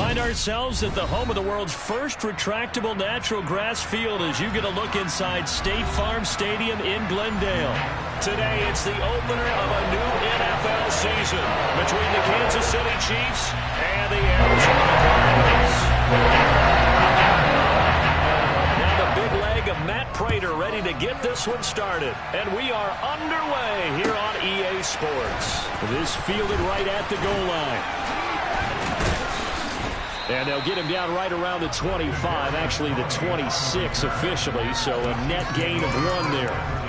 find ourselves at the home of the world's first retractable natural grass field as you get a look inside State Farm Stadium in Glendale. Today, it's the opener of a new NFL season between the Kansas City Chiefs and the Arizona Cardinals. Now the big leg of Matt Prater ready to get this one started. And we are underway here on EA Sports. This fielded right at the goal line. And they'll get him down right around the 25, actually the 26 officially, so a net gain of 1 there.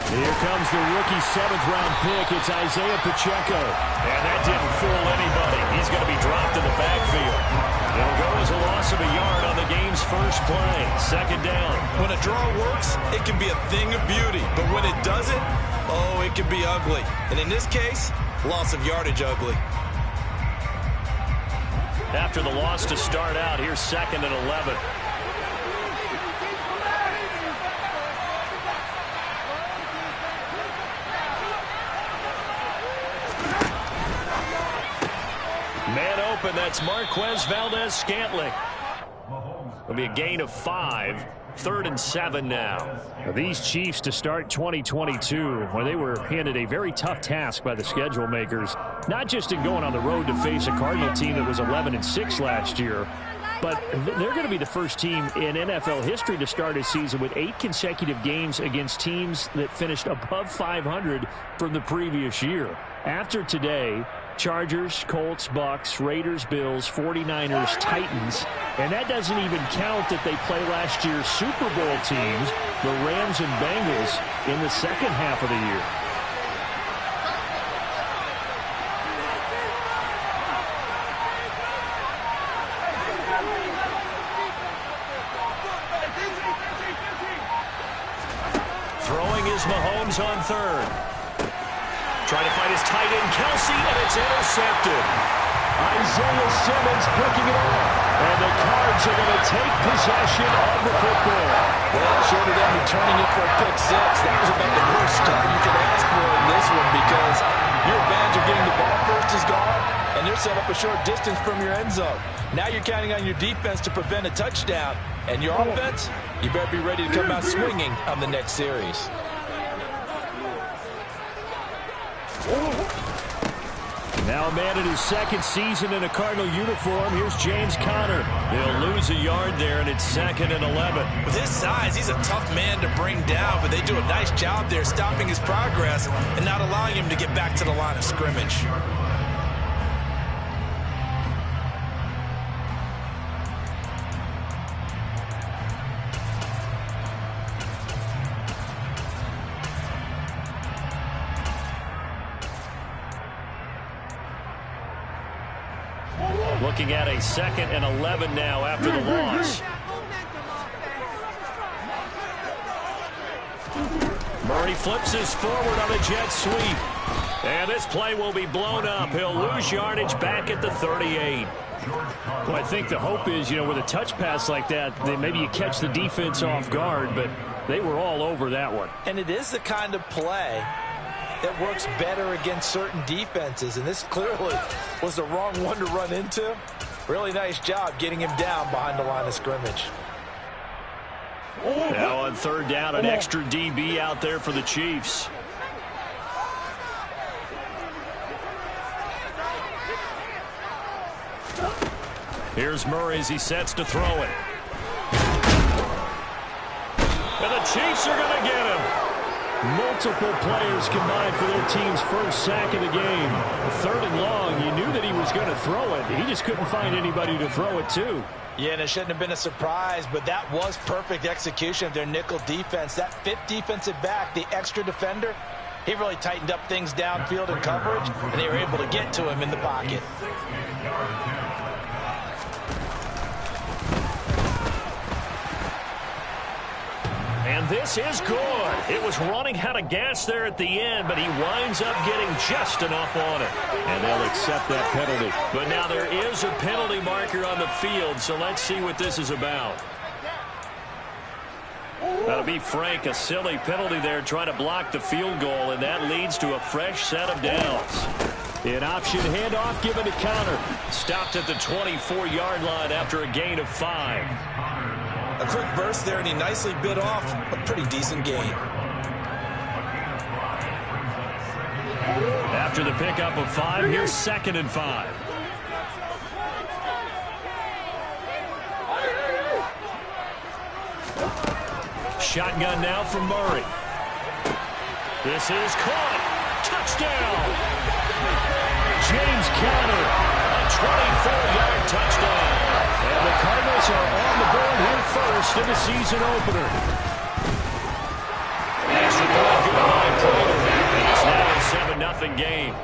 Here comes the rookie 7th-round pick. It's Isaiah Pacheco. And that didn't fool anybody. He's going to be dropped in the backfield. It'll go as a loss of a yard on the game's first play. 2nd down. When a draw works, it can be a thing of beauty. But when it doesn't, oh, it can be ugly. And in this case, loss of yardage ugly. After the loss to start out, here's 2nd and 11. Man open, that's Marquez Valdez-Scantling. It'll be a gain of 5. 3rd and 7 now. These Chiefs to start 2022, where they were handed a very tough task by the schedule makers, not just in going on the road to face a Cardinal team that was 11-6 last year, but they're going to be the first team in NFL history to start a season with 8 consecutive games against teams that finished above 500 from the previous year. After today, Chargers, Colts, Bucks, Raiders, Bills, 49ers, Titans. And that doesn't even count that they play last year's Super Bowl teams, the Rams and Bengals, in the second half of the year. Throwing is Mahomes on 3rd. Trying to find his tight end, Kelsey, and it's intercepted. Isaiah Simmons picking it off. And the Cards are going to take possession of the football. Well, short of them returning it for a pick 6, that was about the worst start you could ask for in this one because your advantage of getting the ball first is gone, and they're set up a short distance from your end zone. Now you're counting on your defense to prevent a touchdown, and your offense, you better be ready to come out swinging on the next series. Now a man in his 2nd season in a Cardinal uniform. Here's James Conner. They'll lose a yard there, and it's 2nd and 11. With his size, he's a tough man to bring down, but they do a nice job there stopping his progress and not allowing him to get back to the line of scrimmage. Looking at a 2nd and 11 now after the loss. Murray flips this forward on a jet sweep. And this play will be blown up. He'll lose yardage back at the 38. Well, I think the hope is, with a touch pass like that, then maybe you catch the defense off guard, but they were all over that one. And it is the kind of play that works better against certain defenses, and this clearly was the wrong one to run into. Really nice job getting him down behind the line of scrimmage. Now on 3rd down, an extra DB out there for the Chiefs. Here's Murray as he sets to throw it. And the Chiefs are going to get him. Multiple players combined for their team's first sack of the game. 3rd and long, you knew that he was going to throw it. He just couldn't find anybody to throw it to. Yeah, and it shouldn't have been a surprise, but that was perfect execution of their nickel defense. That 5th defensive back, the extra defender, He really tightened up things downfield in coverage, and they were able to get to him in the pocket. And this is good. It was running out of gas there at the end, but he winds up getting just enough on it. And they'll accept that penalty. But now there is a penalty marker on the field, so let's see what this is about. That'll be Frank, a silly penalty there trying to block the field goal, and that leads to a fresh set of downs. An option handoff given to counter. Stopped at the 24-yard line after a gain of 5. A quick burst there, and he nicely bit off a pretty decent gain. After the pickup of 5, here's 2nd and 5. Shotgun now from Murray. This is caught. Touchdown. James Conner, a 24-yard touchdown. And the Cardinals are on the board here first in the season opener. Extra point good by Prater. And it's now a 7-0 game.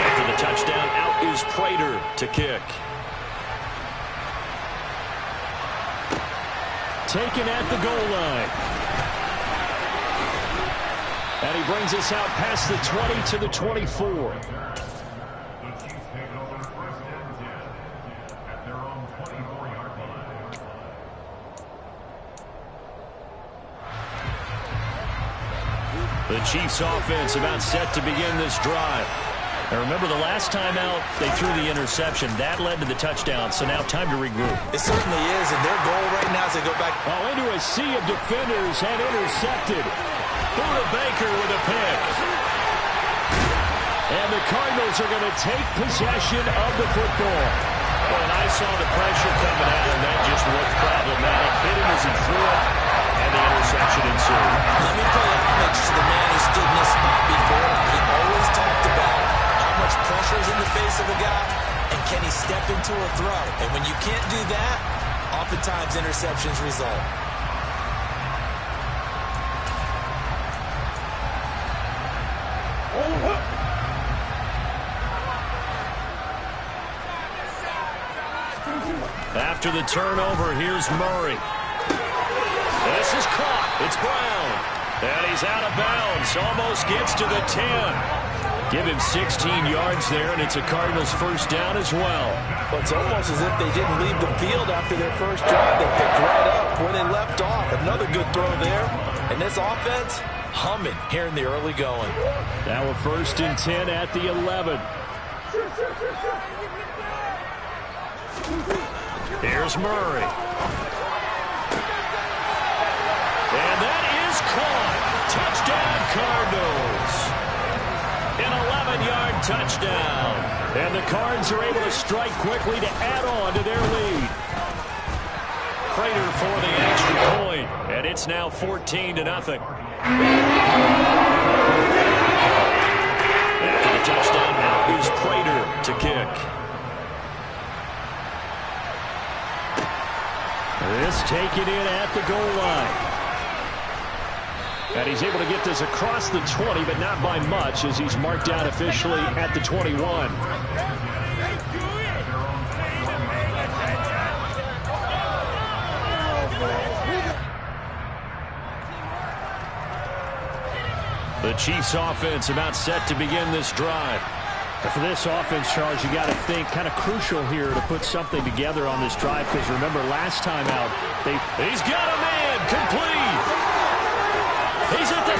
After the touchdown, out is Prater to kick. Taken at the goal line. And he brings us out past the 20 to the 24. The Chiefs offense about set to begin this drive. And remember, the last time out, they threw the interception. That led to the touchdown, so now time to regroup. It certainly is, and their goal right now is to go back. Oh, into a sea of defenders and intercepted. Buda Baker with a pick. And the Cardinals are going to take possession of the football. Well, and I saw the pressure coming at him. That just looked problematic. Hit him as he threw it, and the interception ensued. Let me pay homage to the man who stood in this spot before. He always talked about how much pressure is in the face of a guy, and can he step into a throw? And when you can't do that, oftentimes interceptions result. After the turnover, here's Murray. This is caught. It's Brown. And he's out of bounds. Almost gets to the 10. Give him 16 yards there, and it's a Cardinals first down as well. Well, it's almost as if they didn't leave the field after their first drive. They picked right up where they left off. Another good throw there. And this offense, humming here in the early going. Now a 1st and 10 at the 11. Here's Murray. And that is caught. Touchdown, Cardinals. An 11-yard touchdown. And the Cards are able to strike quickly to add on to their lead. Prater for the extra point. And it's now 14-0. After the touchdown, out is Prater to kick. This taken in at the goal line. And he's able to get this across the 20, but not by much, as he's marked out officially at the 21. The Chiefs offense about set to begin this drive. For this offense, Charles, you got to think kind of crucial here to put something together on this drive, because remember last time out, he's got a man complete. He's at the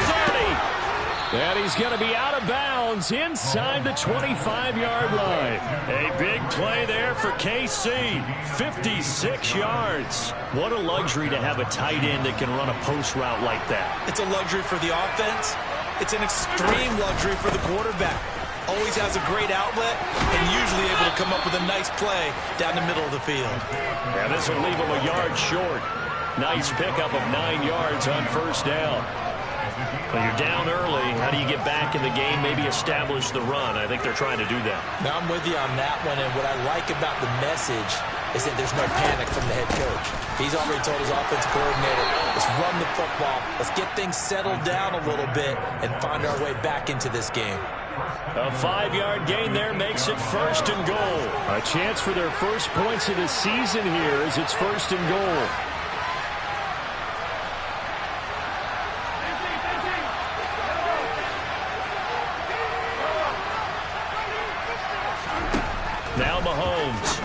30. And he's going to be out of bounds inside the 25-yard line. A big play there for KC. 56 yards. What a luxury to have a tight end that can run a post route like that. It's a luxury for the offense. It's an extreme luxury for the quarterback. Always has a great outlet and usually able to come up with a nice play down the middle of the field. Yeah, this will leave him a yard short. Nice pickup of 9 yards on first down. Well, you're down early. How do you get back in the game? Maybe establish the run. I think they're trying to do that. Now I'm with you on that one, and what I like about the message is that there's no panic from the head coach. He's already told his offensive coordinator, let's run the football, let's get things settled down a little bit and find our way back into this game. A 5-yard gain there makes it 1st and goal. A chance for their first points of the season here as it's 1st and goal. Now Mahomes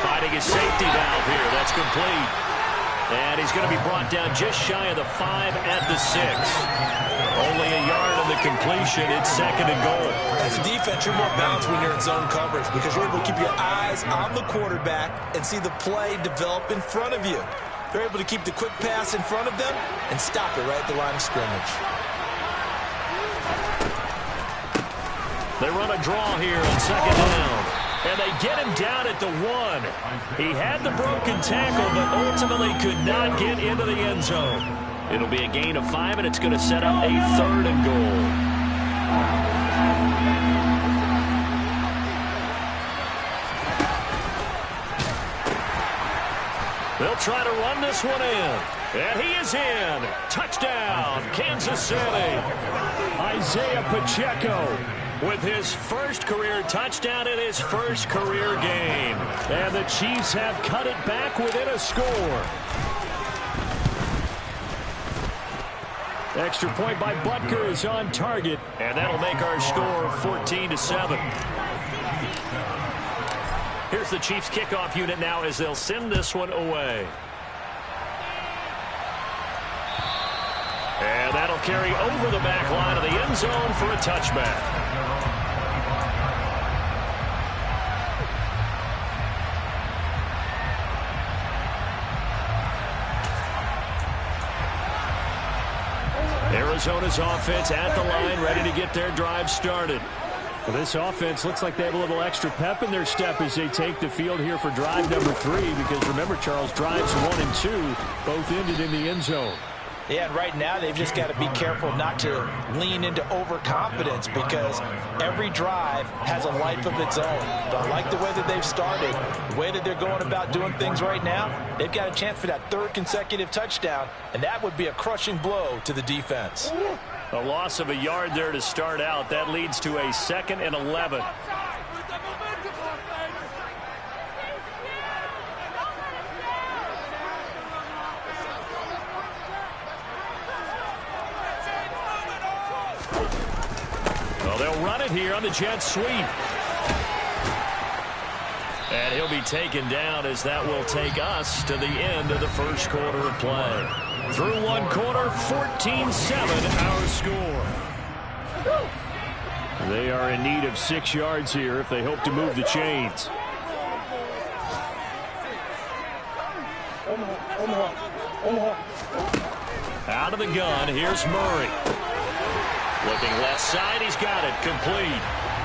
fighting his safety valve here. That's complete. And he's going to be brought down just shy of the 5 at the 6. Only a yard on the completion. It's 2nd and goal. As a defense, you're more balanced when you're in zone coverage because you're able to keep your eyes on the quarterback and see the play develop in front of you. They're able to keep the quick pass in front of them and stop it right at the line of scrimmage. They run a draw here on 2nd down. And they get him down at the 1. He had the broken tackle, but ultimately could not get into the end zone. It'll be a gain of 5, and it's going to set up a 3rd and goal. They'll try to run this one in. And he is in. Touchdown, Kansas City. Isaiah Pacheco with his first career touchdown in his first career game. And the Chiefs have cut it back within a score. Extra point by Butker is on target. And that'll make our score 14-7. Here's the Chiefs kickoff unit now as they'll send this one away. And that'll carry over the back line of the end zone for a touchback. Arizona's offense at the line, ready to get their drive started. Well, this offense looks like they have a little extra pep in their step as they take the field here for drive number 3, because remember, Charles, drives 1 and 2 both ended in the end zone. Yeah, and right now they've just got to be careful not to lean into overconfidence because every drive has a life of its own. But I like the way that they've started, the way that they're going about doing things right now. They've got a chance for that 3rd consecutive touchdown, and that would be a crushing blow to the defense. A loss of a yard there to start out. That leads to a 2nd and 11. Well, they'll run it here on the jet sweep. And he'll be taken down as that will take us to the end of the first quarter of play. Through 1 quarter, 14-7 our score. They are in need of 6 yards here if they hope to move the chains. Out of the gun, here's Murray. Looking left side, he's got it, complete.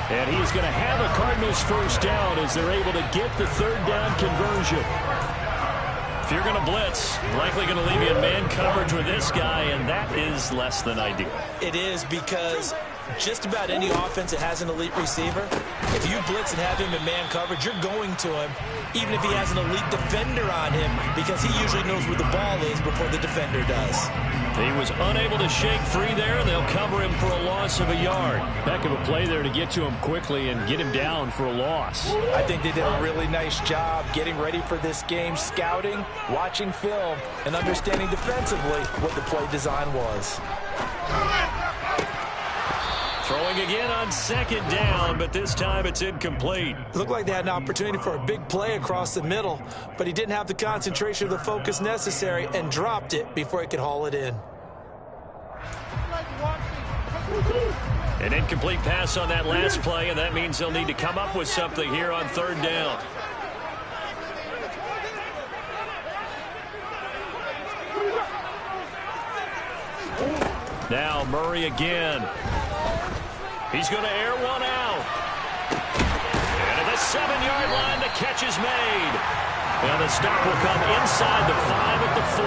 And he's going to have a Cardinals first down as they're able to get the 3rd down conversion. If you're going to blitz, likely going to leave you in man coverage with this guy, and that is less than ideal. It is because just about any offense that has an elite receiver, if you blitz and have him in man coverage, you're going to him, even if he has an elite defender on him, because he usually knows where the ball is before the defender does. He was unable to shake free there, and they'll cover him for a loss of a yard. Heck of a play there to get to him quickly and get him down for a loss. I think they did a really nice job getting ready for this game, scouting, watching film, and understanding defensively what the play design was. Throwing again on 2nd down, but this time it's incomplete. Looked like they had an opportunity for a big play across the middle, but he didn't have the concentration or the focus necessary and dropped it before he could haul it in. An incomplete pass on that last play, and that means they'll need to come up with something here on 3rd down. Now Murray again. He's going to air one out. And at the 7-yard line, the catch is made. And the stop will come inside the 5 at the 4.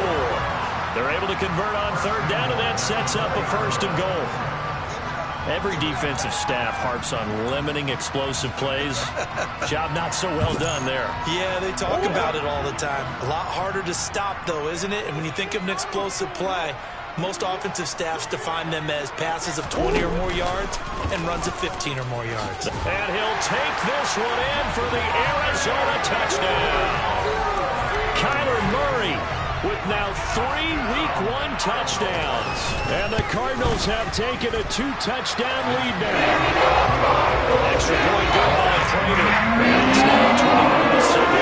They're able to convert on 3rd down, and that sets up a 1st and goal. Every defensive staff harps on limiting explosive plays. Job not so well done there. Yeah, they talk about it all the time. A lot harder to stop, though, isn't it? And when you think of an explosive play, most offensive staffs define them as passes of 20 or more yards and runs of 15 or more yards. And he'll take this one in for the Arizona touchdown. Kyler Murray with now 3 Week 1 touchdowns. And the Cardinals have taken a 2-touchdown lead now. Extra point good by Prater. And it's now 21-7.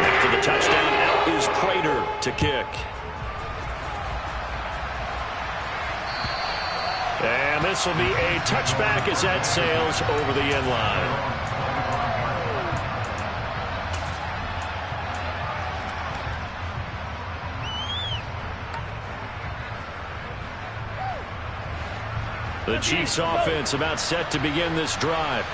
After the touchdown, out is Prater to kick. And this will be a touchback as that sails over the end line. The Chiefs offense about set to begin this drive.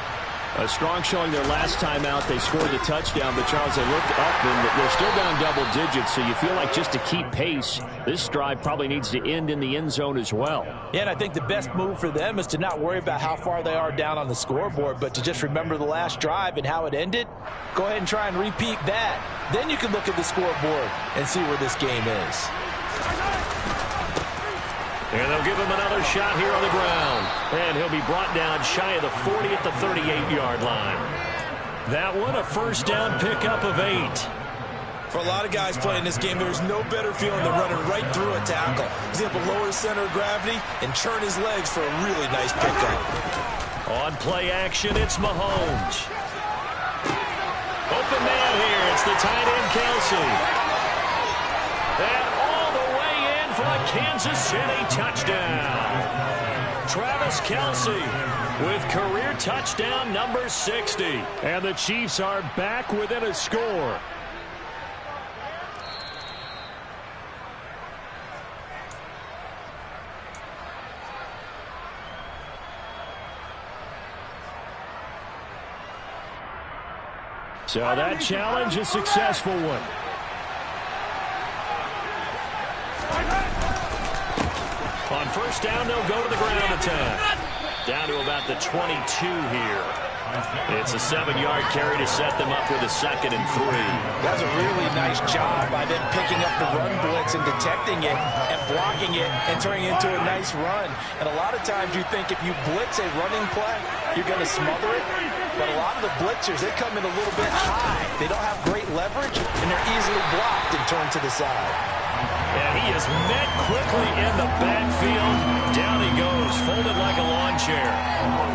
A strong showing their last time out. They scored the touchdown, but Charles, they looked up and they're still down double digits, so you feel like just to keep pace, this drive probably needs to end in the end zone as well. Yeah, and I think the best move for them is to not worry about how far they are down on the scoreboard, but to just remember the last drive and how it ended. Go ahead and try and repeat that. Then you can look at the scoreboard and see where this game is. And they'll give him another shot here on the ground. And he'll be brought down shy of the 40 at the 38-yard line. That one, a first down pickup of 8. For a lot of guys playing this game, there's no better feeling than running right through a tackle. He's able to lower his center of gravity and churn his legs for a really nice pickup. On play action, it's Mahomes. Open man here. It's the tight end, Kelsey. And all the way in for a Kansas City touchdown. Travis Kelsey with career touchdown number 60. And the Chiefs are back within a score. So that challenge, a successful one. On first down, they'll go to the ground attack. Down to about the 22 here. It's a 7-yard carry to set them up with a 2nd and 3. That's a really nice job by them picking up the run blitz and detecting it and blocking it and turning it into a nice run. And a lot of times you think if you blitz a running play, you're going to smother it. But a lot of the blitzers, they come in a little bit high. They don't have great leverage, and they're easily blocked and turned to the side. And he is met quickly in the backfield. Down he goes, folded like a lawn chair.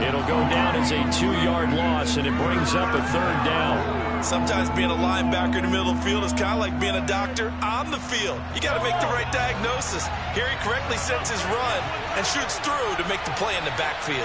It'll go down as a 2-yard loss, and it brings up a 3rd down. Sometimes being a linebacker in the middle of the field is kind of like being a doctor on the field. You got to make the right diagnosis. Here he correctly sets his run and shoots through to make the play in the backfield.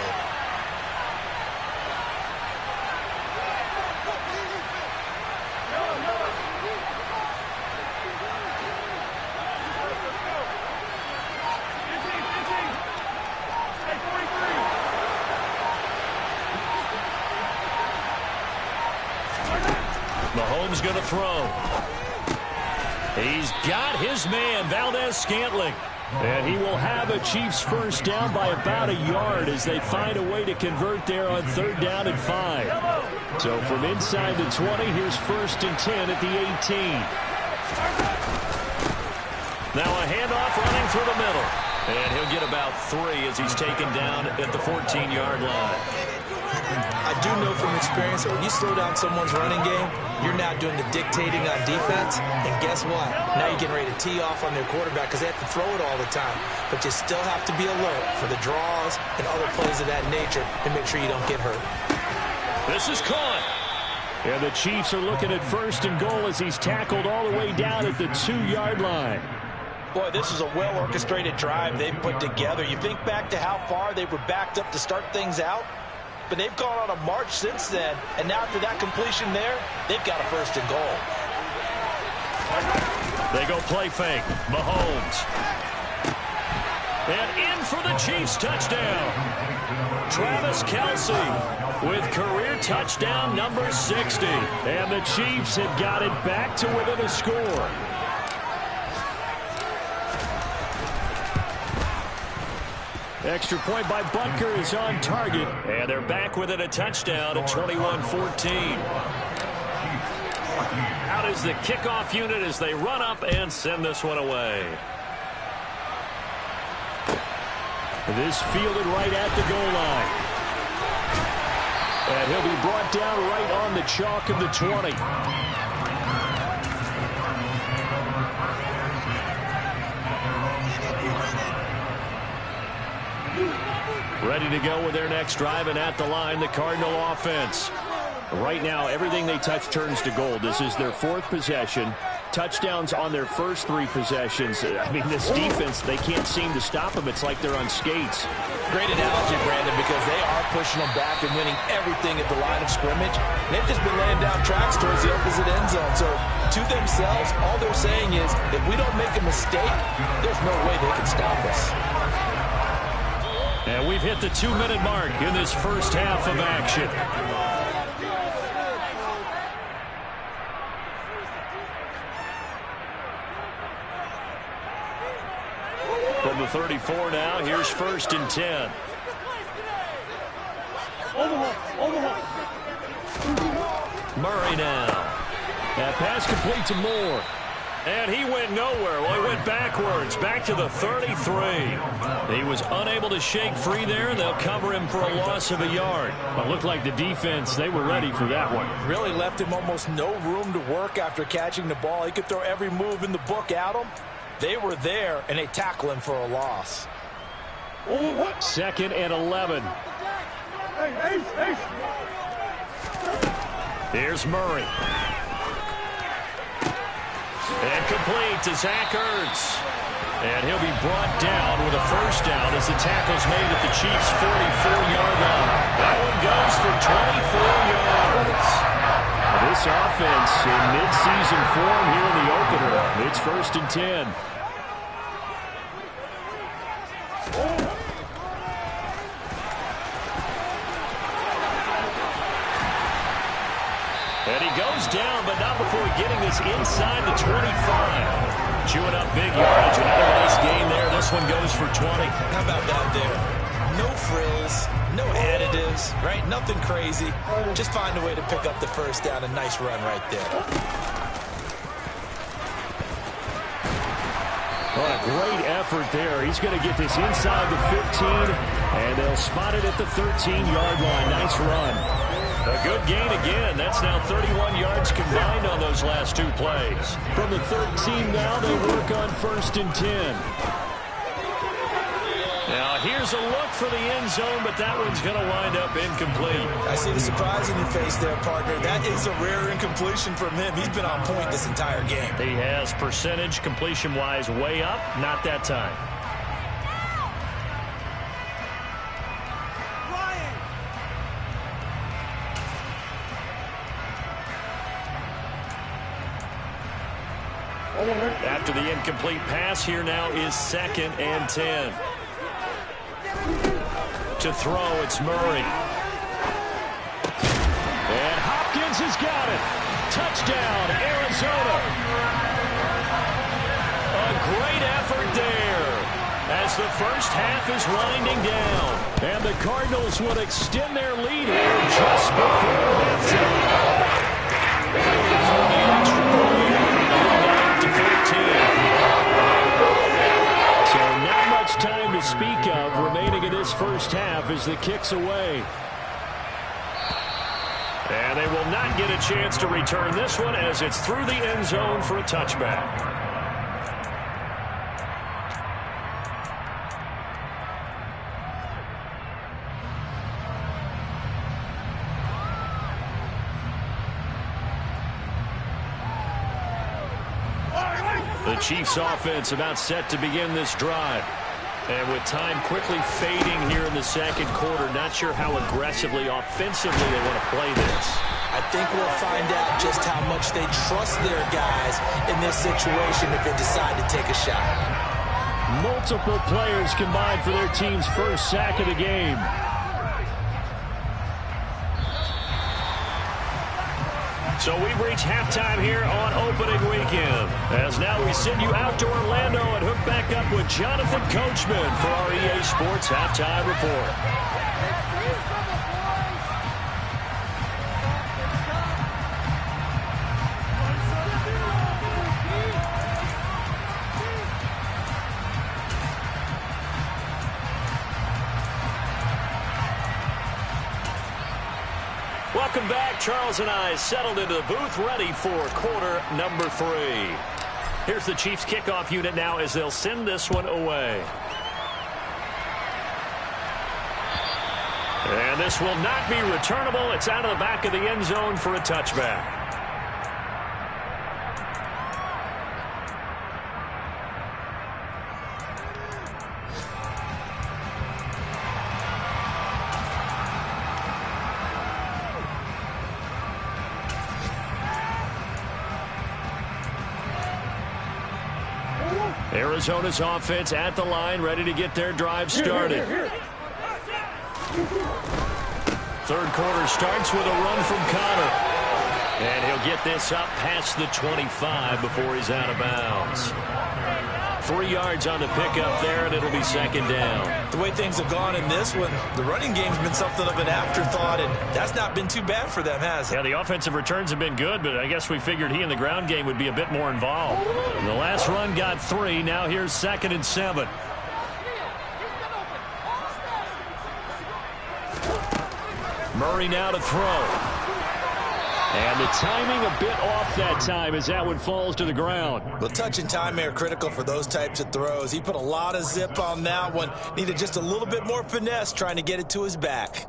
Mahomes going to throw. He's got his man, Valdez-Scantling. And he will have a Chiefs first down by about a yard as they find a way to convert there on 3rd down and 5. So from inside the 20, here's 1st and 10 at the 18. Now a handoff running through the middle. And he'll get about 3 as he's taken down at the 14-yard line. I do know from experience that when you slow down someone's running game, you're now doing the dictating on defense. And guess what? Now you're getting ready to tee off on their quarterback because they have to throw it all the time. But you still have to be alert for the draws and other plays of that nature and make sure you don't get hurt. This is caught. And the Chiefs are looking at 1st and goal as he's tackled all the way down at the 2-yard line. Boy, this is a well-orchestrated drive they've put together. You think back to how far they were backed up to start things out, but they've gone on a march since then, and now after that completion there, they've got a 1st and goal. They go play fake. Mahomes. And in for the Chiefs touchdown. Travis Kelsey with career touchdown number 60. And the Chiefs have got it back to within a score. Extra point by Butker is on target. And they're back within a touchdown at 21-14. Out is the kickoff unit as they run up and send this one away. This fielded right at the goal line. And he'll be brought down right on the chalk of the 20. Ready to go with their next drive, and at the line, the Cardinal offense. Right now, everything they touch turns to gold. This is their 4th possession. Touchdowns on their first 3 possessions. I mean, this defense, they can't seem to stop them. It's like they're on skates. Great analogy, Brandon, because they are pushing them back and winning everything at the line of scrimmage. They've just been laying down tracks towards the opposite end zone. So, to themselves, all they're saying is, if we don't make a mistake, there's no way they can stop us. And we've hit the 2-minute mark in this first half of action. From the 34 now, here's 1st and 10. Murray now. That pass complete to Moore. And he went nowhere. Well, he went backwards, back to the 33. He was unable to shake free there, and they'll cover him for a loss of a yard. It looked like the defense, they were ready for that one. Really left him almost no room to work after catching the ball. He could throw every move in the book at him. They were there, and they tackle him for a loss. 2nd and 11. Here's Murray. And complete to Zach Ertz. And he'll be brought down with a first down as the tackle's made at the Chiefs' 44-yard line. That one goes for 24 yards. This offense in mid-season form here in the opener. It's 1st and 10. And he goes down, but not before getting this inside the 25. Chewing up big yardage. Another nice gain there. This one goes for 20. How about that there? No frills, no additives, right? Nothing crazy. Just find a way to pick up the first down. A nice run right there. What a great effort there. He's going to get this inside the 15, and they'll spot it at the 13-yard line. Nice run. A good gain again. That's now 31 yards combined on those last 2 plays. From the 13 now, they work on 1st and 10. Now here's a look for the end zone, but that one's going to wind up incomplete. I see the surprise in your face there, partner. That is a rare incompletion from him. He's been on point this entire game. He has percentage completion-wise way up. Not that time. After the incomplete pass, here now is 2nd and 10. To throw, it's Murray. And Hopkins has got it. Touchdown, Arizona. A great effort there as the first half is winding down. And the Cardinals would extend their lead here just before halftime. So not much time to speak of remaining in this first half as the kick's away. And they will not get a chance to return this one as it's through the end zone for a touchback. The Chiefs offense about set to begin this drive. And with time quickly fading here in the second quarter, not sure how aggressively, offensively they want to play this. I think we'll find out just how much they trust their guys in this situation if they decide to take a shot. Multiple players combined for their team's first sack of the game. So we've reached halftime here on opening weekend. As now we send you out to Orlando and hook back up with with Jonathan Coachman for our EA Sports Halftime Report. Welcome back. Charles and I settled into the booth, ready for quarter number 3. Here's the Chiefs kickoff unit now as they'll send this one away. And this will not be returnable. It's out of the back of the end zone for a touchback. Arizona's offense at the line, ready to get their drive started. Third quarter starts with a run from Connor. And he'll get this up past the 25 before he's out of bounds. 3 yards on the pickup there, and it'll be second down. The way things have gone in this one, the running game's been something of an afterthought, and that's not been too bad for them, has it? Yeah, the offensive returns have been good, but I guess we figured he in the ground game would be a bit more involved. The last run got 3. Now here's 2nd and 7. Murray now to throw. And the timing a bit off that time as that one falls to the ground. Well, touch and time are critical for those types of throws. He put a lot of zip on that one. Needed just a little bit more finesse trying to get it to his back.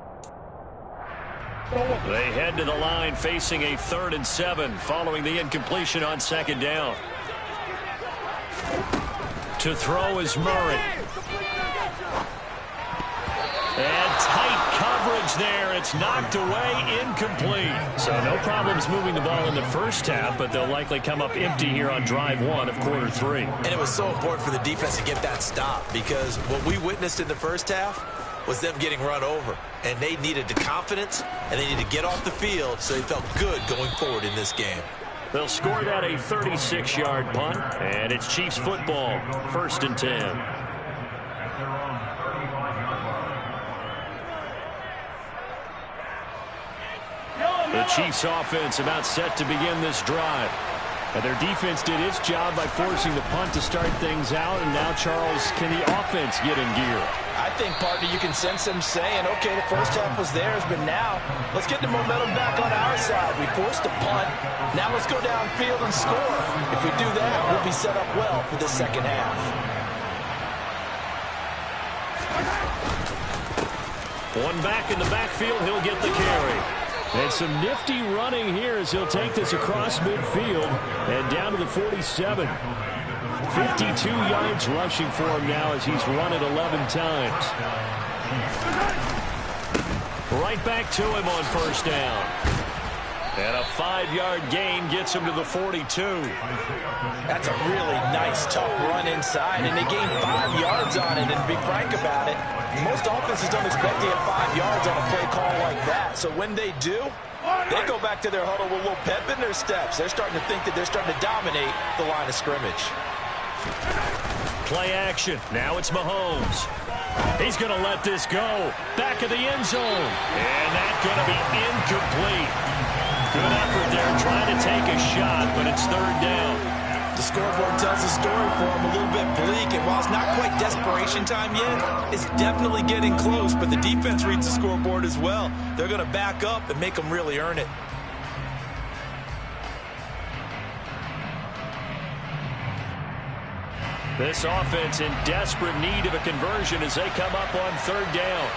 They head to the line facing a 3rd and 7 following the incompletion on 2nd down. To throw is Murray. And tight coverage there. It's knocked away, incomplete. So no problems moving the ball in the first half, but they'll likely come up empty here on drive 1 of quarter 3. And it was so important for the defense to get that stop, because what we witnessed in the first half was them getting run over. And they needed the confidence, and they needed to get off the field so they felt good going forward in this game. They'll score that a 36-yard punt, and it's Chiefs football, 1st and 10. The Chiefs offense about set to begin this drive. And their defense did its job by forcing the punt to start things out. And now, Charles, can the offense get in gear? I think, partner, you can sense them saying, okay, the first half was theirs, but now let's get the momentum back on our side. We forced a punt. Now let's go downfield and score. If we do that, we'll be set up well for the second half. One back in the backfield, he'll get the carry. And some nifty running here as he'll take this across midfield and down to the 47. 52 yards rushing for him now as he's run it 11 times. Right back to him on 1st down. And a 5-yard gain gets him to the 42. That's a really nice, tough run inside, and they gained 5 yards on it. And to be frank about it, most offenses don't expect to get 5 yards on a play call like that. So when they do, they go back to their huddle with a little pep in their steps. They're starting to think that they're starting to dominate the line of scrimmage. Play action. Now it's Mahomes. He's going to let this go. Back of the end zone. And that's going to be incomplete. Good effort there trying to take a shot, but it's 3rd down. The scoreboard tells the story for him, a little bit bleak, and while it's not quite desperation time yet, it's definitely getting close, but the defense reads the scoreboard as well. They're going to back up and make them really earn it. This offense in desperate need of a conversion as they come up on 3rd down.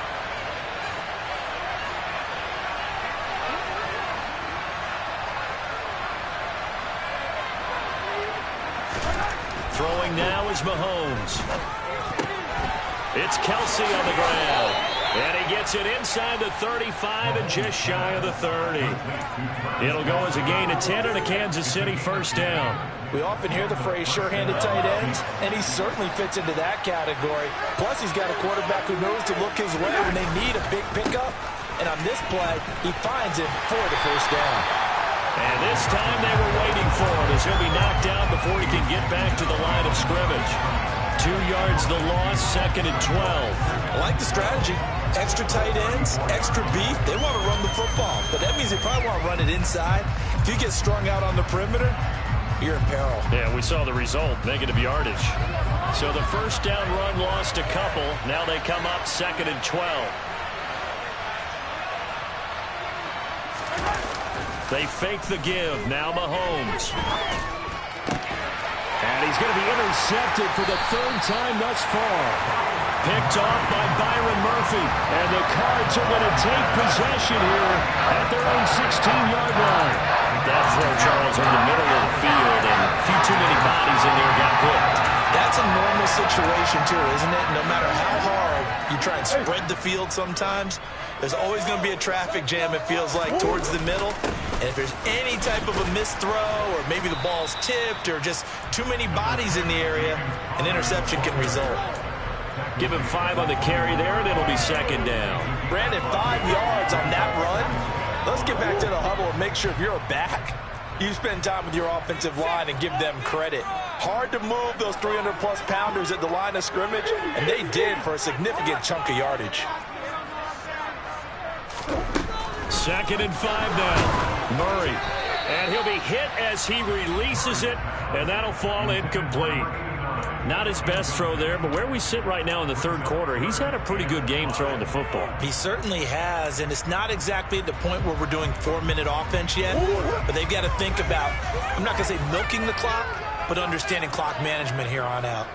Throwing now is Mahomes. It's Kelsey on the ground. And he gets it inside the 35 and just shy of the 30. It'll go as a gain of 10 and a Kansas City 1st down. We often hear the phrase sure-handed tight ends, and he certainly fits into that category. Plus, he's got a quarterback who knows to look his way when they need a big pickup. And on this play, he finds it for the 1st down. And this time they were waiting for him as he'll be knocked down before he can get back to the line of scrimmage. 2 yards the loss, 2nd and 12. I like the strategy. Extra tight ends, extra beef. They want to run the football, but that means they probably want to run it inside. If you get strung out on the perimeter, you're in peril. Yeah, we saw the result, negative yardage. So the first down run lost a couple. Now they come up 2nd and 12. They fake the give. Now Mahomes. And he's going to be intercepted for the 3rd time thus far. Picked off by Byron Murphy. And the Cards are going to take possession here at their own 16-yard line. That throw, Charles, in the middle of the field, and a few too many bodies in there got hit. That's a normal situation, too, isn't it? No matter how hard you try and spread the field sometimes, there's always going to be a traffic jam, it feels like, towards the middle. And if there's any type of a missed throw, or maybe the ball's tipped, or just too many bodies in the area, an interception can result. Give him 5 on the carry there, and it'll be 2nd down. Brandon, 5 yards on that run. Let's get back to the huddle and make sure if you're a back, you spend time with your offensive line and give them credit. Hard to move those 300-plus pounders at the line of scrimmage, and they did for a significant chunk of yardage. 2nd and 5 now. Murray. And he'll be hit as he releases it, and that'll fall incomplete. Not his best throw there, but where we sit right now in the 3rd quarter, he's had a pretty good game throwing the football. He certainly has, and it's not exactly the point where we're doing 4-minute offense yet, but they've got to think about, I'm not going to say milking the clock, but understanding clock management here on out.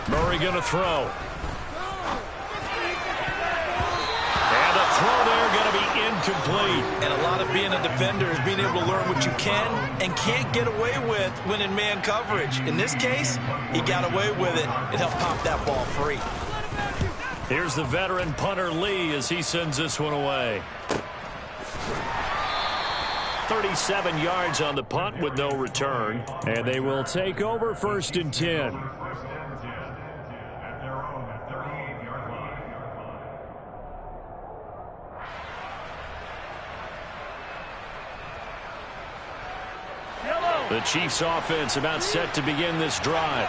Murray going to throw. And the throw there going to be incomplete. And a lot of being a defender is being able to learn what you can and can't get away with when in man coverage. In this case, he got away with it and helped pop that ball free. Here's the veteran punter Lee as he sends this one away. 37 yards on the punt with no return. And they will take over 1st and 10. The Chiefs offense about set to begin this drive.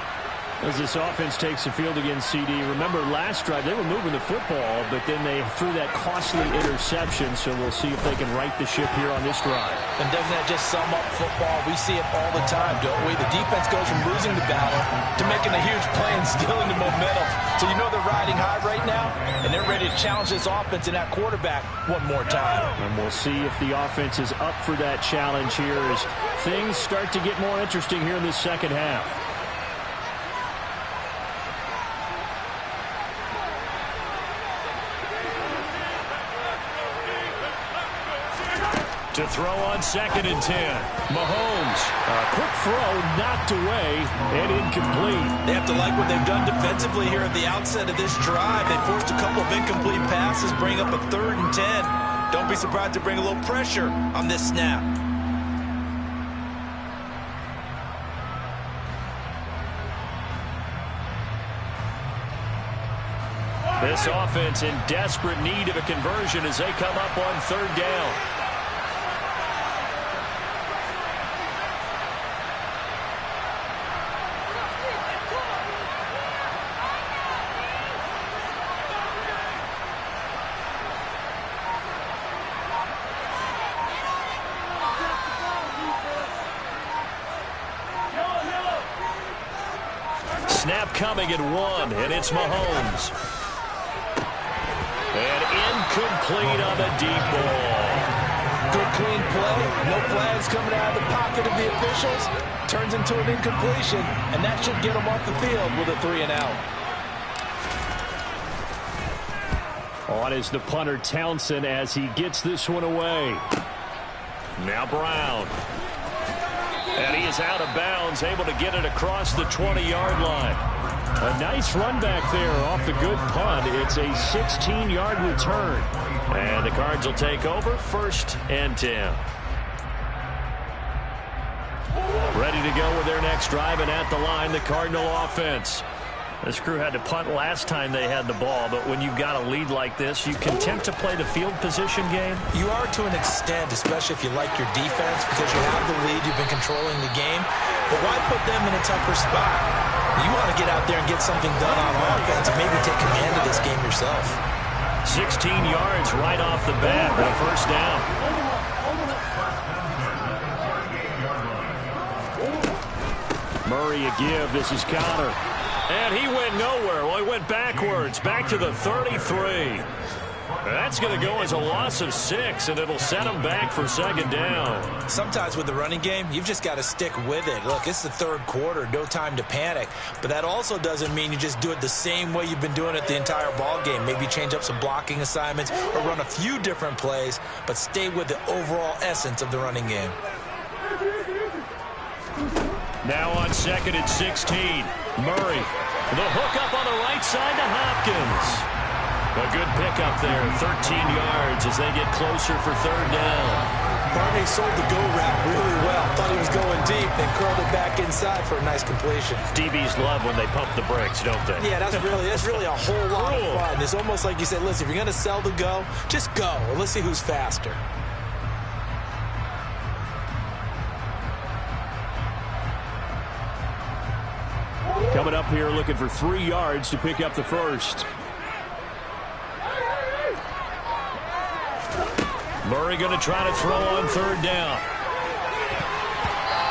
As this offense takes the field against CD. Remember last drive they were moving the football, but then they threw that costly interception, so we'll see if they can right the ship here on this drive. And doesn't that just sum up football? We see it all the time, don't we? The defense goes from losing the battle to making a huge play and stealing the momentum. So you know they're riding high right now, and they're ready to challenge this offense and that quarterback one more time. And we'll see if the offense is up for that challenge here as things start to get more interesting here in this 2nd half. To throw on 2nd and 10. Mahomes. A quick throw knocked away and incomplete. They have to like what they've done defensively here at the outset of this drive. They forced a couple of incomplete passes, bring up a 3rd and 10. Don't be surprised to bring a little pressure on this snap. This offense in desperate need of a conversion as they come up on 3rd down. Snap coming at 1, and it's Mahomes. And incomplete on the deep ball. Good clean play. No flags coming out of the pocket of the officials. Turns into an incompletion, and that should get him off the field with a 3 and out. On is the punter Townsend as he gets this one away. Now Brown. And he is out of bounds, able to get it across the 20-yard line. A nice run back there off the good punt. It's a 16-yard return. And the Cards will take over 1st and 10. Ready to go with their next drive, and at the line, the Cardinal offense. This crew had to punt last time they had the ball, but when you've got a lead like this, you content to play the field position game? You are to an extent, especially if you like your defense, because you have the lead, you've been controlling the game. But why put them in a tougher spot? You want to get out there and get something done on offense and maybe take command of this game yourself. 16 yards right off the bat with a first down. Murray a give. This is Connor. And he went nowhere. Well, he went backwards. Back to the 33. That's going to go as a loss of 6, and it'll set him back for second down. Sometimes with the running game, you've just got to stick with it. Look, it's the third quarter, no time to panic. But that also doesn't mean you just do it the same way you've been doing it the entire ball game. Maybe change up some blocking assignments or run a few different plays, but stay with the overall essence of the running game. Now on second and 16, Murray. The hook up on the right side to Hopkins. A good pickup there, 13 yards as they get closer for third down. Barney sold the go route really well. Thought he was going deep, then curled it back inside for a nice completion. DBs love when they pump the brakes, don't they? Yeah, that's really a whole lot of fun. It's almost like you said, listen, if you're going to sell the go, just go. And let's see who's faster. Coming up here looking for 3 yards to pick up the first. Murray going to try to throw on third down.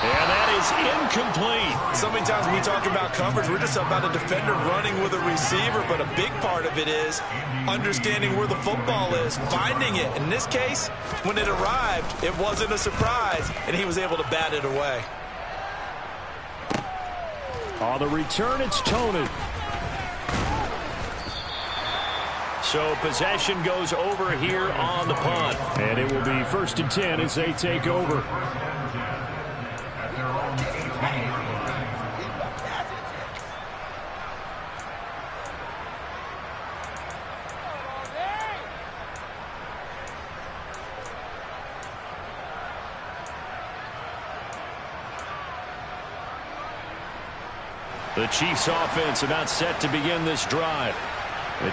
And that is incomplete. So many times when we talk about coverage, we're just about a defender running with a receiver, but a big part of it is understanding where the football is, finding it. In this case, when it arrived, it wasn't a surprise, and he was able to bat it away. On the return, it's Tony. So possession goes over here on the punt. And it will be 1st and 10 as they take over. The Chiefs offense about set to begin this drive.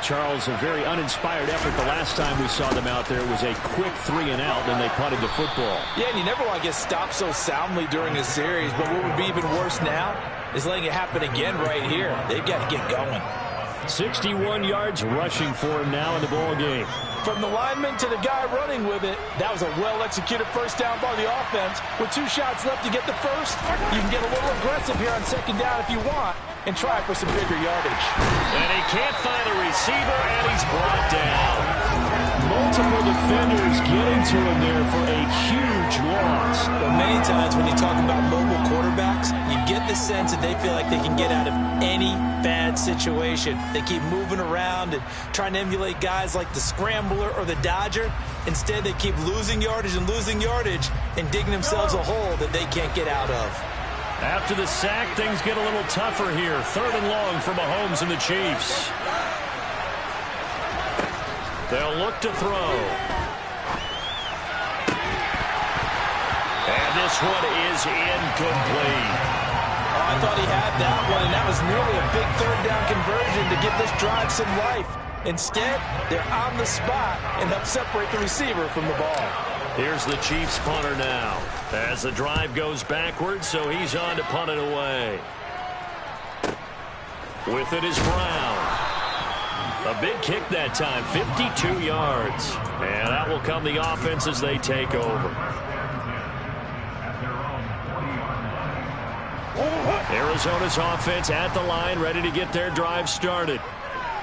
Charles, a very uninspired effort the last time we saw them out there was a quick 3 and out, and they punted the football. Yeah, and you never want to get stopped so soundly during a series, but what would be even worse now is letting it happen again right here. They've got to get going. 61 yards rushing for him now in the ball game. From the lineman to the guy running with it, that was a well-executed first down by the offense. With 2 shots left to get the first, you can get a little aggressive here on second down if you want and try for some bigger yardage. And he can't find a receiver, and he's brought down. Multiple defenders getting to him there for a huge loss. But many times when you talk about mobile quarterbacks, you get the sense that they feel like they can get out of any bad situation. They keep moving around and trying to emulate guys like the Scrambler or the Dodger. Instead, they keep losing yardage and digging themselves a hole that they can't get out of. After the sack, things get a little tougher here. 3rd and long for Mahomes and the Chiefs. They'll look to throw. And this one is incomplete. Oh, I thought he had that one, and that was nearly a big 3rd down conversion to give this drive some life. Instead, they're on the spot and help separate the receiver from the ball. Here's the Chiefs punter now. As the drive goes backwards, so he's on to punt it away. With it is Brown. A big kick that time, 52 yards. And that will come the offense as they take over. Arizona's offense at the line, ready to get their drive started.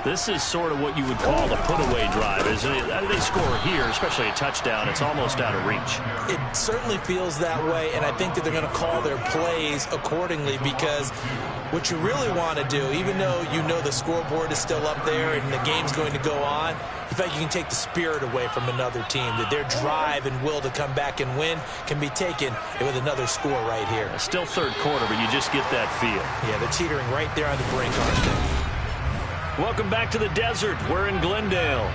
This is sort of what you would call a put-away drive, isn't it? They score here, especially a touchdown. It's almost out of reach. It certainly feels that way, and I think that they're going to call their plays accordingly because what you really want to do, even though you know the scoreboard is still up there and the game's going to go on, in fact, you can take the spirit away from another team, that their drive and will to come back and win can be taken with another score right here. Still 3rd quarter, but you just get that feel. Yeah, they're teetering right there on the brink, aren't they? Welcome back to the desert. We're in Glendale.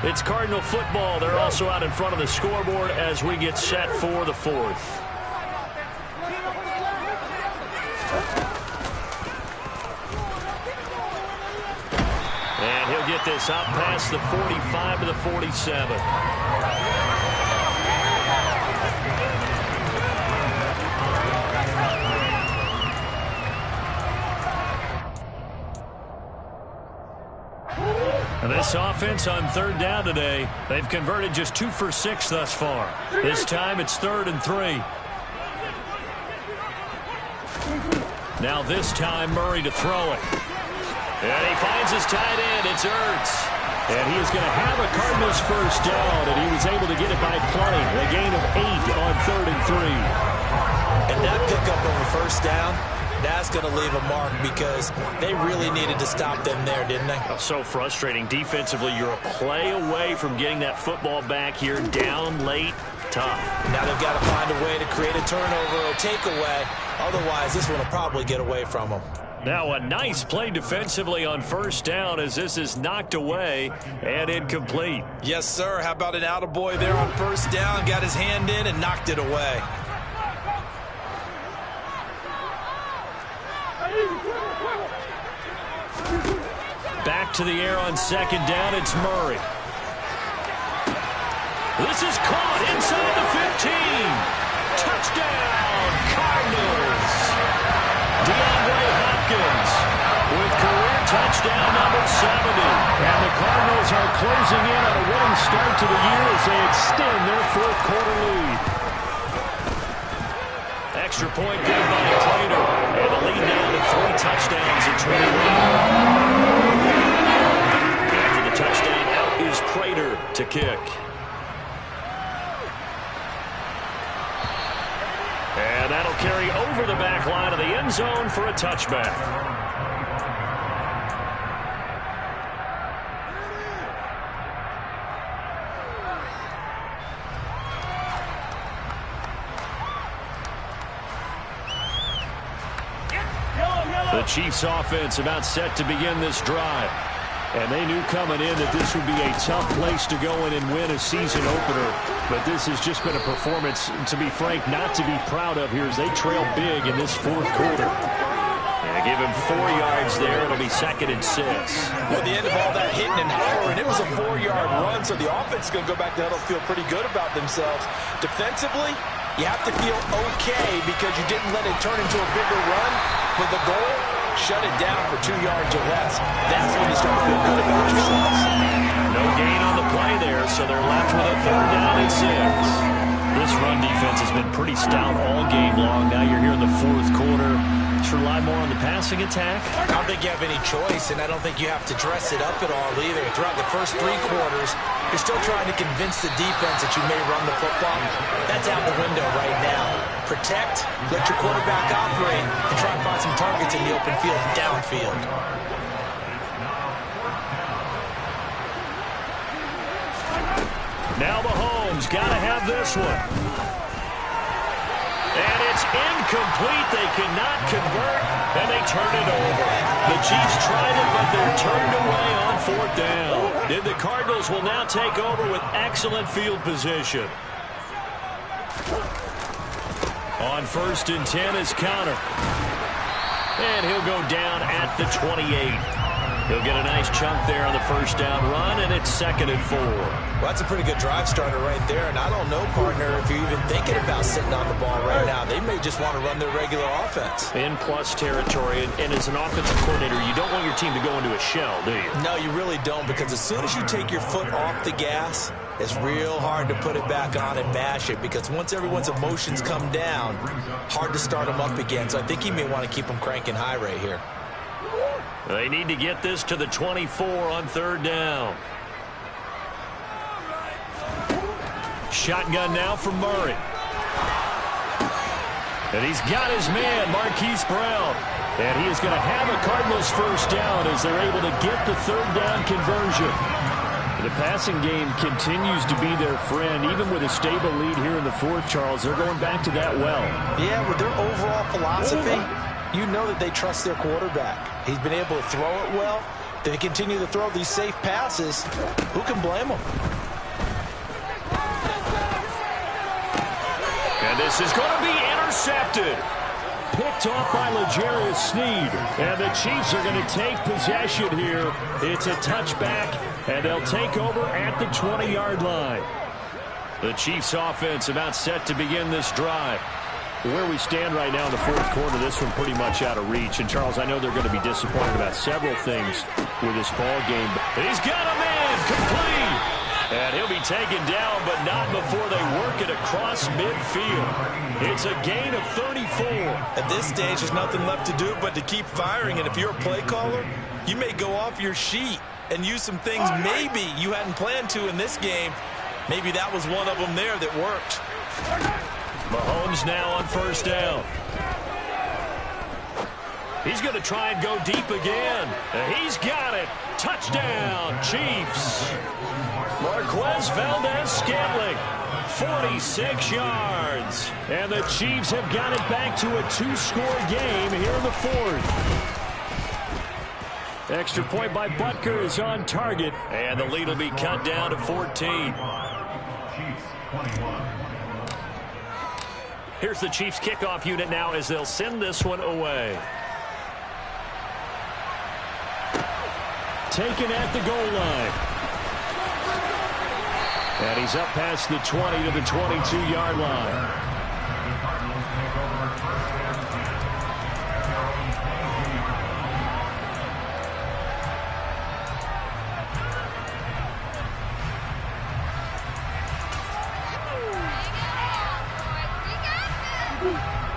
It's Cardinal football. They're also out in front of the scoreboard as we get set for the 4th. pass up past the 45 to the 47. And this offense on third down today, they've converted just 2 for 6 thus far. This time it's 3rd and 3. Now this time Murray to throw it. And he finds his tight end. It's Ertz. And he is going to have a Cardinals first down, and he was able to get it by plenty. A gain of 8 on 3rd and 3. And that pickup on the first down, that's going to leave a mark because they really needed to stop them there, didn't they? So frustrating. Defensively, you're a play away from getting that football back here, down late. Tough. Now they've got to find a way to create a turnover or takeaway. Otherwise, this one will probably get away from them. Now a nice play defensively on first down as this is knocked away and incomplete. Yes, sir. How about an attaboy there on first down? Got his hand in and knocked it away. Back to the air on second down. It's Murray. This is caught inside the 15. Touchdown, Cardinals. DeAndre Hopkins with career touchdown number 70. And the Cardinals are closing in on a winning start to the year as they extend their 4th quarter lead. Extra point good by Prater. And the lead now to 3 touchdowns at 21. After the touchdown, out is Prater to kick. And that'll carry over the back line of the end zone for a touchback. The Chiefs offense about set to begin this drive. And they knew coming in that this would be a tough place to go in and win a season opener. But this has just been a performance, to be frank, not to be proud of here as they trail big in this 4th quarter. And give him 4 yards there. It'll be 2nd and 6. At the end of all that hitting and hollering, it was a 4-yard run, so the offense is going to go back to huddle, feel pretty good about themselves. Defensively, you have to feel okay because you didn't let it turn into a bigger run. With the goal, shut it down for 2 yards or less. That's when you start to feel good about yourselves. No gain on the play there, so they're left with a 3rd down and 6. This run defense has been pretty stout all game long. Now you're here in the 4th quarter. Should rely more on the passing attack. I don't think you have any choice, and I don't think you have to dress it up at all either. Throughout the first 3 quarters, you're still trying to convince the defense that you may run the football. That's out the window right now. Protect, let your quarterback operate, and try and find some targets in the open field and downfield. Now Mahomes got to have this one. And it's incomplete. They cannot convert, and they turn it over. The Chiefs tried it, but they're turned away on 4th down. And the Cardinals will now take over with excellent field position. On 1st and 10 is Connor. And he'll go down at the 28. He'll get a nice chunk there on the first down run, and it's 2nd and 4. Well, that's a pretty good drive starter right there, and I don't know, partner, if you're even thinking about sitting on the ball right now. They may just want to run their regular offense. In plus territory, and as an offensive coordinator, you don't want your team to go into a shell, do you? No, you really don't, because as soon as you take your foot off the gas, it's real hard to put it back on and mash it, because once everyone's emotions come down, hard to start them up again. So I think he may want to keep them cranking high right here. They need to get this to the 24 on 3rd down. Shotgun now from Murray. And he's got his man, Marquise Brown. And he is going to have a Cardinals first down as they're able to get the 3rd down conversion. The passing game continues to be their friend. Even with a stable lead here in the 4th, Charles, they're going back to that well. Yeah, with their overall philosophy, you know that they trust their quarterback. He's been able to throw it well. They continue to throw these safe passes. Who can blame them? And this is going to be intercepted. picked off by L'Jarius Sneed. And the Chiefs are going to take possession here. It's a touchback, and they'll take over at the 20-yard line. The Chiefs offense about set to begin this drive. Where we stand right now in the fourth quarter, this one pretty much out of reach. And, Charles, I know they're going to be disappointed about several things with this ball game. He's got a man complete. And he'll be taken down, but not before they work it across midfield. It's a gain of 34. At this stage, there's nothing left to do but to keep firing. And if you're a play caller, you may go off your sheet and use some things maybe you hadn't planned to in this game. Maybe that was one of them there that worked. Mahomes now on first down. He's going to try and go deep again. He's got it. Touchdown, Chiefs. Marquez Valdez-Scantling, 46 yards. And the Chiefs have got it back to a 2-score game here in the fourth. Extra point by Butker is on target. And the lead will be cut down to 14. Here's the Chiefs kickoff unit now as they'll send this one away. Taken at the goal line. And he's up past the 20 to the 22-yard line.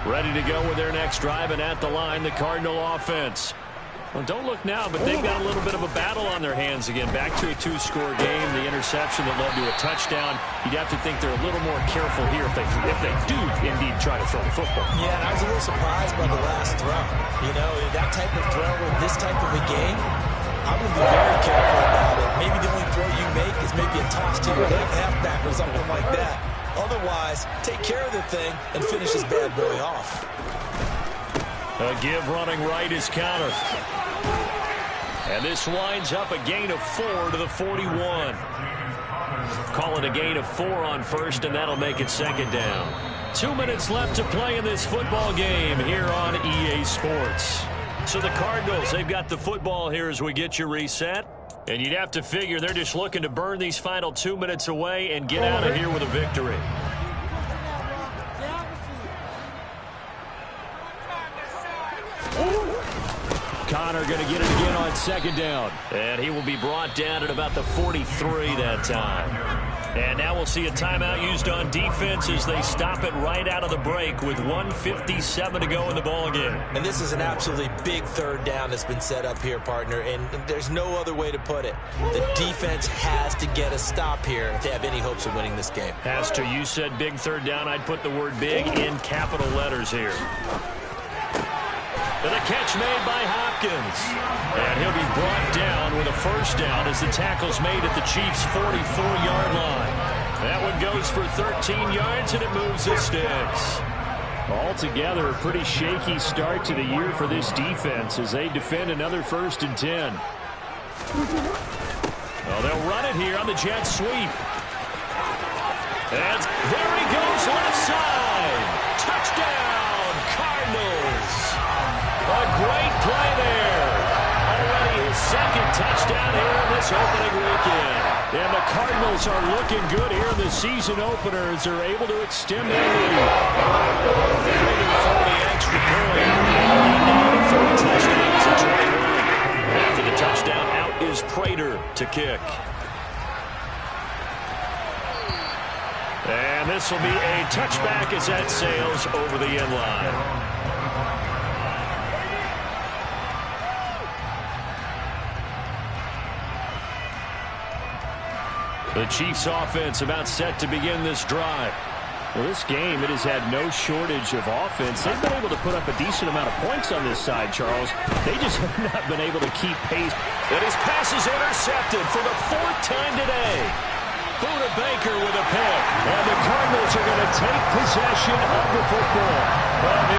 Ready to go with their next drive, and at the line, the Cardinal offense. Well, don't look now, but they've got a little bit of a battle on their hands again. Back to a 2-score game. The interception that led to a touchdown. You'd have to think they're a little more careful here if they do indeed try to throw the football. Yeah, and I was a little surprised by the last throw. You know, that type of throw in this type of a game, I would be very careful about it. Maybe the only throw you make is maybe a toss to your left halfback or something like that. Otherwise, take care of the thing and finish this bad boy off. A give running right is counter. And this winds up a gain of 4 to the 41. Call it a gain of 4 on first, and that'll make it second down. 2 minutes left to play in this football game here on EA Sports. So the Cardinals, they've got the football here as we get you reset. And you'd have to figure they're just looking to burn these final 2 minutes away and get out of here with a victory. Connor going to get it again on second down. And he will be brought down at about the 43 that time. And now we'll see a timeout used on defense as they stop it right out of the break with 1:57 to go in the ballgame. And this is an absolutely big third down that's been set up here, partner, and there's no other way to put it. The defense has to get a stop here if they have any hopes of winning this game. Has to. You said big third down. I'd put the word big in capital letters here. And the catch made by Hopkins. And he'll be brought down with a first down as the tackle's made at the Chiefs' 44-yard line. That one goes for 13 yards, and it moves the sticks. Altogether, a pretty shaky start to the year for this defense as they defend another 1st and 10. Well, they'll run it here on the jet sweep. And there he goes, left side. Touchdown, Cardinals. A great play there. Already his second touchdown here in this opening weekend. And the Cardinals are looking good here in the season opener as they're able to extend their lead. Waiting for the extra point. Now to 4 touchdowns at 21. After the touchdown, out is Prater to kick. And this will be a touchback as that sails over the end line. The Chiefs offense about set to begin this drive. Well, this game, it has had no shortage of offense. They've been able to put up a decent amount of points on this side, Charles. They just have not been able to keep pace. And his pass is intercepted for the 4th time today. Buda Baker with a pick. And the Cardinals are going to take possession of the football.